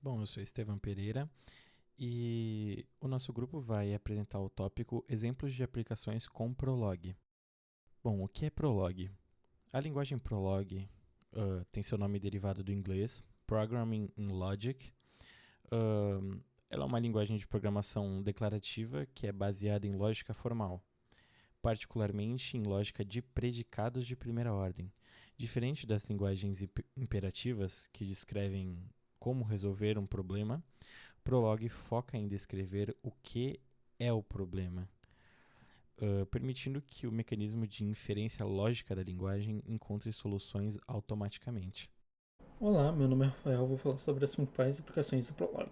Bom, eu sou Estevam Pereira e o nosso grupo vai apresentar o tópico Exemplos de aplicações com Prolog. Bom, o que é Prolog? A linguagem Prolog tem seu nome derivado do inglês, Programming in Logic. Ela é uma linguagem de programação declarativa que é baseada em lógica formal, particularmente em lógica de predicados de primeira ordem. Diferente das linguagens imperativas, que descrevem como resolver um problema, Prolog foca em descrever o que é o problema, permitindo que o mecanismo de inferência lógica da linguagem encontre soluções automaticamente. Olá, meu nome é Rafael, vou falar sobre as principais aplicações do Prolog.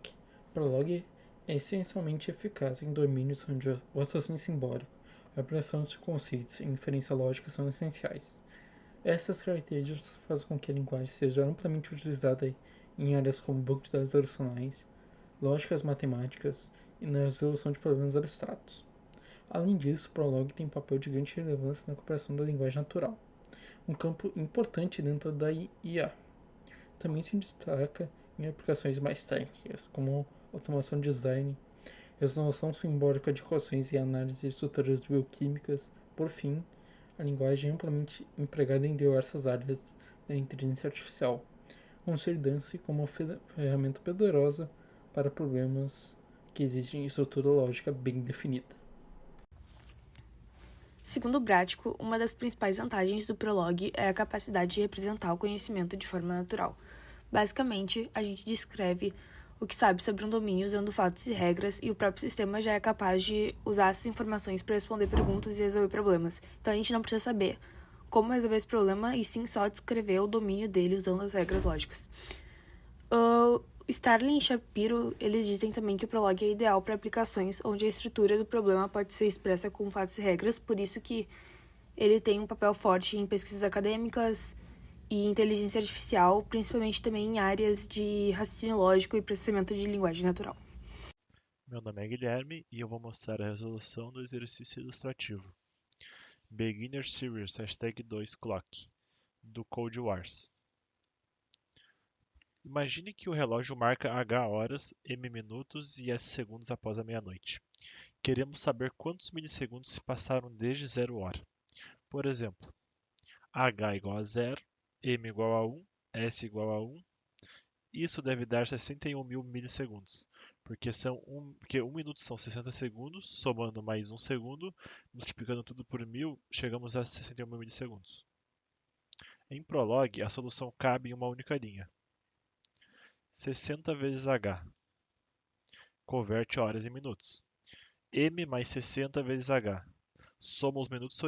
Prolog é essencialmente eficaz em domínios onde o raciocínio simbólico, a aplicação de conceitos e inferência lógica são essenciais. Essas características fazem com que a linguagem seja amplamente utilizada em áreas como bancos de dados relacionais, lógicas matemáticas e na resolução de problemas abstratos. Além disso, o Prolog tem um papel de grande relevância na cooperação da linguagem natural, um campo importante dentro da IA. Também se destaca em aplicações mais técnicas, como automação de design, resolução simbólica de equações e análise de estruturas bioquímicas. Por fim, a linguagem é amplamente empregada em diversas áreas da inteligência artificial, consolidando-se como uma ferramenta poderosa para problemas que exigem estrutura lógica bem definida. Segundo o Brático, uma das principais vantagens do Prolog é a capacidade de representar o conhecimento de forma natural. Basicamente, a gente descreve o que sabe sobre um domínio usando fatos e regras, e o próprio sistema já é capaz de usar essas informações para responder perguntas e resolver problemas. Então a gente não precisa saber como resolver esse problema, e sim só descrever o domínio dele usando as regras lógicas. Starling e Shapiro, eles dizem também que o Prolog é ideal para aplicações onde a estrutura do problema pode ser expressa com fatos e regras, por isso que ele tem um papel forte em pesquisas acadêmicas e inteligência artificial, principalmente também em áreas de raciocínio lógico e processamento de linguagem natural. Meu nome é Guilherme e eu vou mostrar a resolução do exercício ilustrativo. Beginner Series #2 Clock do Code Wars. Imagine que o relógio marca H horas, M minutos e S segundos após a meia-noite. Queremos saber quantos milissegundos se passaram desde 0 hora. Por exemplo, H igual a 0, M igual a 1, S igual a 1. Isso deve dar 61 mil milissegundos, porque 1 minuto são 60 segundos, somando mais 1 segundo, multiplicando tudo por 1000, chegamos a 61 mil milissegundos. Em Prolog, a solução cabe em uma única linha. 60 vezes H converte horas em minutos. M mais 60 vezes H soma os minutos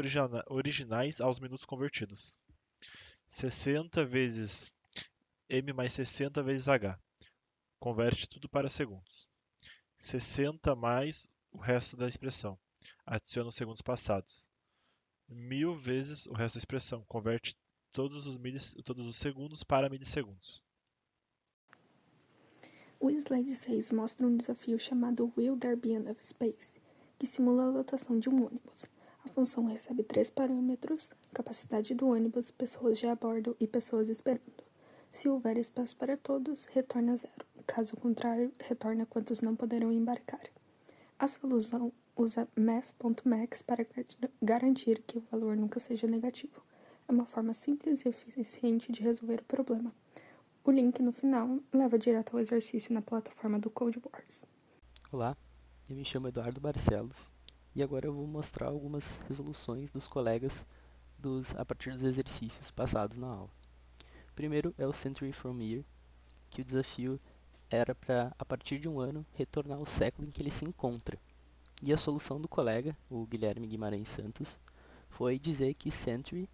originais aos minutos convertidos. 60 vezes M mais 60 vezes H converte tudo para segundos. 60 mais o resto da expressão. Adiciona os segundos passados. 1000 vezes o resto da expressão. Converte todos os segundos para milissegundos. O slide 6 mostra um desafio chamado Will There Be Enough Space, que simula a lotação de um ônibus. A função recebe 3 parâmetros: capacidade do ônibus, pessoas de a bordo e pessoas esperando. Se houver espaço para todos, retorna 0. Caso contrário, retorna quantos não poderão embarcar. A solução usa math.max para garantir que o valor nunca seja negativo. É uma forma simples e eficiente de resolver o problema. O link no final leva direto ao exercício na plataforma do Code Wars. Olá, eu me chamo Eduardo Barcelos e agora eu vou mostrar algumas resoluções dos colegas a partir dos exercícios passados na aula. Primeiro é o Century from Year, que o desafio era para, a partir de um ano, retornar ao século em que ele se encontra. E a solução do colega, o Guilherme Guimarães Santos, foi dizer que Century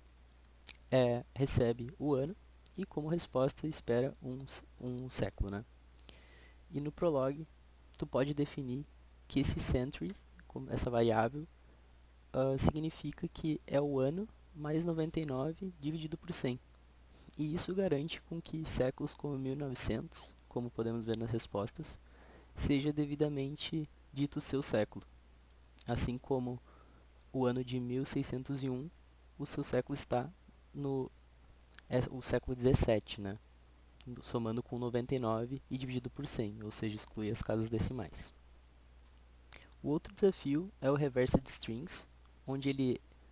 recebe o ano e como resposta espera um século, né? E no Prolog, tu pode definir que esse century, essa variável, significa que é o ano mais 99 dividido por 100. E isso garante com que séculos como 1900, como podemos ver nas respostas, seja devidamente dito seu século. Assim como o ano de 1601, o seu século está no o século 17, né? somando com 99 e dividido por 100, ou seja, exclui as casas decimais. O outro desafio é o Reversed Strings, onde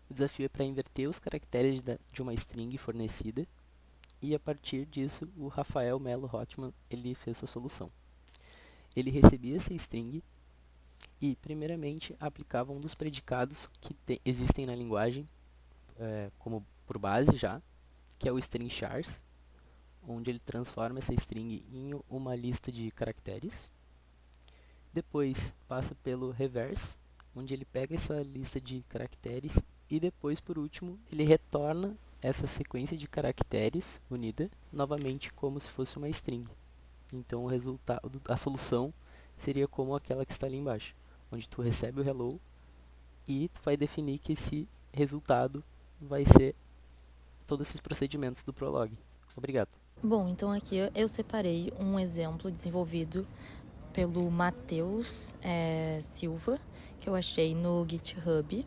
o desafio é para inverter os caracteres de uma string fornecida, e a partir disso o Rafael Melo Hotman ele fez sua solução. Ele recebia essa string e, primeiramente, aplicava um dos predicados que existem na linguagem, como por base já, que é o string chars, onde ele transforma essa string em uma lista de caracteres. Depois passa pelo reverse, onde ele pega essa lista de caracteres e depois, por último, ele retorna essa sequência de caracteres unida novamente como se fosse uma string. Então o resultado, a solução seria como aquela que está ali embaixo, onde tu recebe o hello e tu vai definir que esse resultado vai ser todos esses procedimentos do Prolog. Obrigado. Bom, então aqui eu separei um exemplo desenvolvido pelo Matheus Silva, que eu achei no GitHub.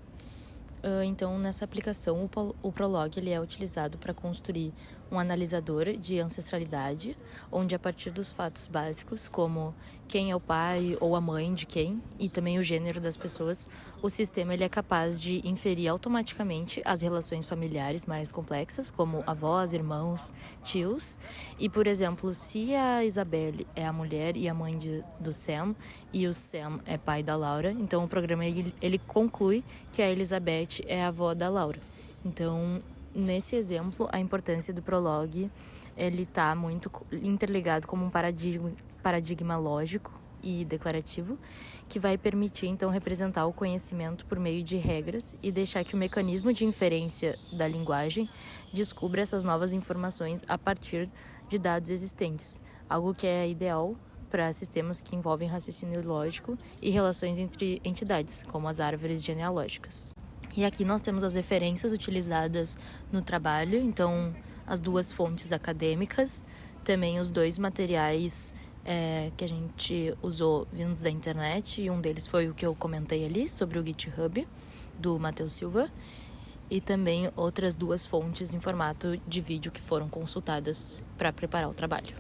Então, nessa aplicação, o Prolog ele é utilizado para construir um analisador de ancestralidade, onde a partir dos fatos básicos, como quem é o pai ou a mãe de quem, e também o gênero das pessoas, o sistema ele é capaz de inferir automaticamente as relações familiares mais complexas, como avós, irmãos, tios. E, por exemplo, se a Isabelle é a mulher e a mãe do Sam, e o Sam é pai da Laura, então o programa ele conclui que a Elizabeth é a avó da Laura. Então, nesse exemplo, a importância do Prolog ele está muito interligado como um paradigma lógico e declarativo, que vai permitir, então, representar o conhecimento por meio de regras e deixar que o mecanismo de inferência da linguagem descubra essas novas informações a partir de dados existentes, algo que é ideal para sistemas que envolvem raciocínio lógico e relações entre entidades, como as árvores genealógicas. E aqui nós temos as referências utilizadas no trabalho, então as duas fontes acadêmicas, também os dois materiais que a gente usou vindos da internet, e um deles foi o que eu comentei ali, sobre o GitHub, do Matheus Silva, e também outras duas fontes em formato de vídeo que foram consultadas para preparar o trabalho.